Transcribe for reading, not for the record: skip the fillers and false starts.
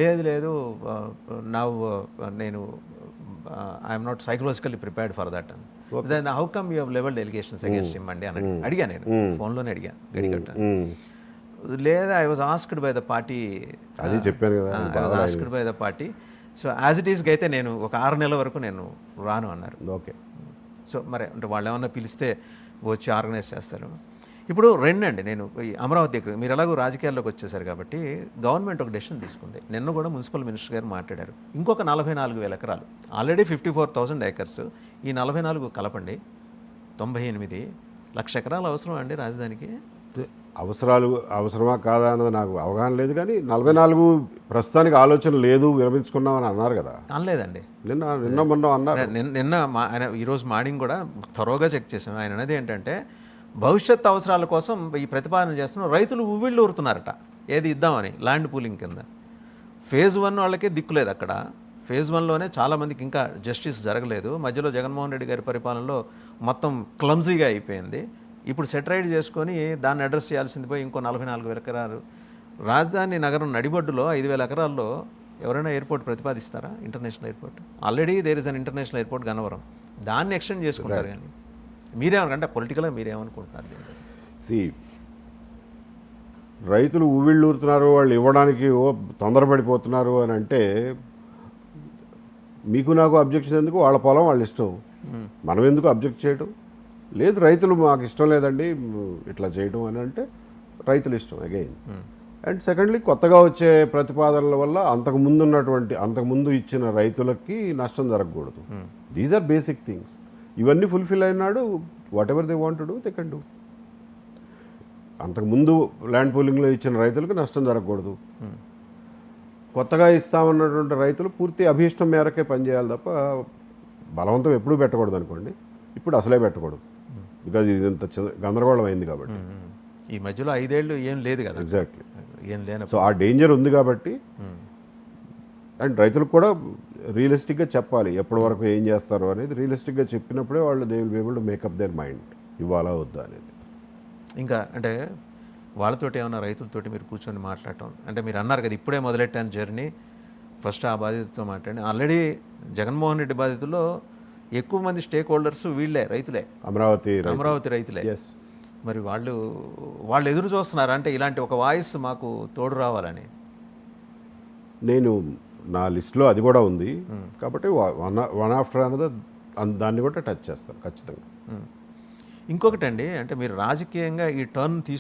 లేదు లేదు నా నేను I'm not psychologically prepared for that అని. Then how come you have levelled allegations against him అండి అని అడిగా నేను ఫోన్లోనే అడిగాను గడిగట్ట. లేదా I was asked by the party, అది చెప్పాను కదా, I was asked by the party. So as it ఈస్గా అయితే నేను ఒక 6 నెలల వరకు నేను రాను అన్నారు. ఓకే. సో మరి అంటే వాళ్ళు ఏమన్నా పిలిస్తే వచ్చి ఆర్గనైజ్ చేస్తారు. ఇప్పుడు రెండండి, నేను ఈ అమరావతి దగ్గర మీరు ఎలాగో రాజకీయాల్లోకి వచ్చేసారు కాబట్టి గవర్నమెంట్ ఒక డెసిషన్ తీసుకుంది. నిన్న కూడా మున్సిపల్ మినిస్టర్ గారు మాట్లాడారు. ఇంకొక 44,000 ఎకరాలు, ఆల్రెడీ 54,000 ఏకర్స్, ఈ 44 కలపండి 98 లక్ష ఎకరాలు అవసరం అండి రాజధానికి. అవసరమా కాదా అన్నది నాకు అవగాహన లేదు, కానీ 44 ప్రస్తుతానికి ఆలోచన లేదు, విరమించుకున్నామని అన్నారు కదా. అనలేదండి, నిన్న మొన్న అన్నారు. నిన్న ఆయన ఈరోజు మార్నింగ్ కూడా థరోగా చెక్ చేసాం. ఆయన అనేది ఏంటంటే భవిష్యత్ అవసరాల కోసం ఈ ప్రతిపాదన చేస్తున్న రైతులు ఉవ్విళ్ళు ఊరుతున్నారట ఏది ఇద్దామని ల్యాండ్ పూలింగ్ కింద. ఫేజ్ 1 వాళ్ళకే దిక్కులేదు అక్కడ. ఫేజ్ 1లోనే చాలామందికి ఇంకా జస్టిస్ జరగలేదు. మధ్యలో జగన్మోహన్ రెడ్డి గారి పరిపాలనలో మొత్తం క్లమ్జీగా అయిపోయింది. ఇప్పుడు సెటరైడ్ చేసుకొని దాన్ని అడ్రస్ చేయాల్సింది పోయి ఇంకో 44,000 ఎకరాలు. రాజధాని నగరం నడిబొడ్డులో 5,000 ఎకరాల్లో ఎవరైనా ఎయిర్పోర్ట్ ప్రతిపాదిస్తారా? International airport already there is an international airport Gannavaram. దాన్ని ఎక్స్టెండ్ చేసుకుంటారు. కానీ మీరేమనుకుంటే పొలిటికల్గా మీరేమనుకుంటున్నారు దీన్ని? రైతులు ఊవిళ్ళూరుతున్నారు, వాళ్ళు ఇవ్వడానికి తొందరపడిపోతున్నారు అని అంటే మీకు నాకు అబ్జెక్షన్ ఎందుకు? వాళ్ళ పొలం వాళ్ళ ఇష్టం, మనం ఎందుకు అబ్జెక్ట్ చేయడం? లేదు, రైతులు మాకు ఇష్టం లేదండి ఇట్లా చేయడం అని అంటే రైతులు ఇష్టం అగైన్. అండ్ సెకండ్లీ, కొత్తగా వచ్చే ప్రతిపాదనల వల్ల అంతకుముందు ఇచ్చిన రైతులకి నష్టం జరగకూడదు. These are basic things. ఇవన్నీ ఫుల్ఫిల్ అయినాడు, whatever they want to do they can do. అంతకుముందు ల్యాండ్ పూలింగ్లో ఇచ్చిన రైతులకు నష్టం జరగకూడదు. కొత్తగా ఇస్తామన్నటువంటి రైతులు పూర్తి అభీష్టం మేరకే పనిచేయాలి తప్ప బలవంతం ఎప్పుడూ పెట్టకూడదు అనుకోండి. ఇప్పుడు అసలే పెట్టకూడదు, బికాజ్ ఇది ఇంత గందరగోళం అయింది కాబట్టి. ఈ మధ్యలో 5 ఏళ్ళు ఏం లేదు కదా. ఎగ్జాక్ట్లీ, ఏం లేని. సో ఆ డేంజర్ ఉంది కాబట్టి. అండ్ రైతులకు కూడా రియలిస్టిక్గా చెప్పాలి ఎప్పటి వరకు ఏం చేస్తారు అనేది. రియలిస్టిక్గా చెప్పినప్పుడే వాళ్ళు they will be able to make up their mind, ఇవ్వాలా వద్దా అనేది. ఇంకా అంటే వాళ్ళతోటి ఏమన్నా రైతులతోటి మీరు కూర్చొని మాట్లాడటం అంటే, మీరు అన్నారు కదా ఇప్పుడే మొదలెట్టాను జర్నీ, ఫస్ట్ ఆ బాధితులతో మాట్లాడి. ఆల్రెడీ జగన్మోహన్ రెడ్డి బాధితుల్లో ఎక్కువ మంది స్టేక్ హోల్డర్స్ వీళ్ళే, రైతులే, అమరావతి రైతులే. మరి వాళ్ళు ఎదురు చూస్తున్నారు అంటే ఇలాంటి ఒక వాయిస్ మాకు తోడు రావాలని. నేను నా లిస్ట్లో అది కూడా ఉంది కాబట్టి వన్ ఆఫ్టర్ అనదర్ దాన్ని కూడా టచ్ చేస్తాను ఖచ్చితంగా. ఇంకొకటండి, అంటే మీరు రాజకీయంగా ఈ టర్న్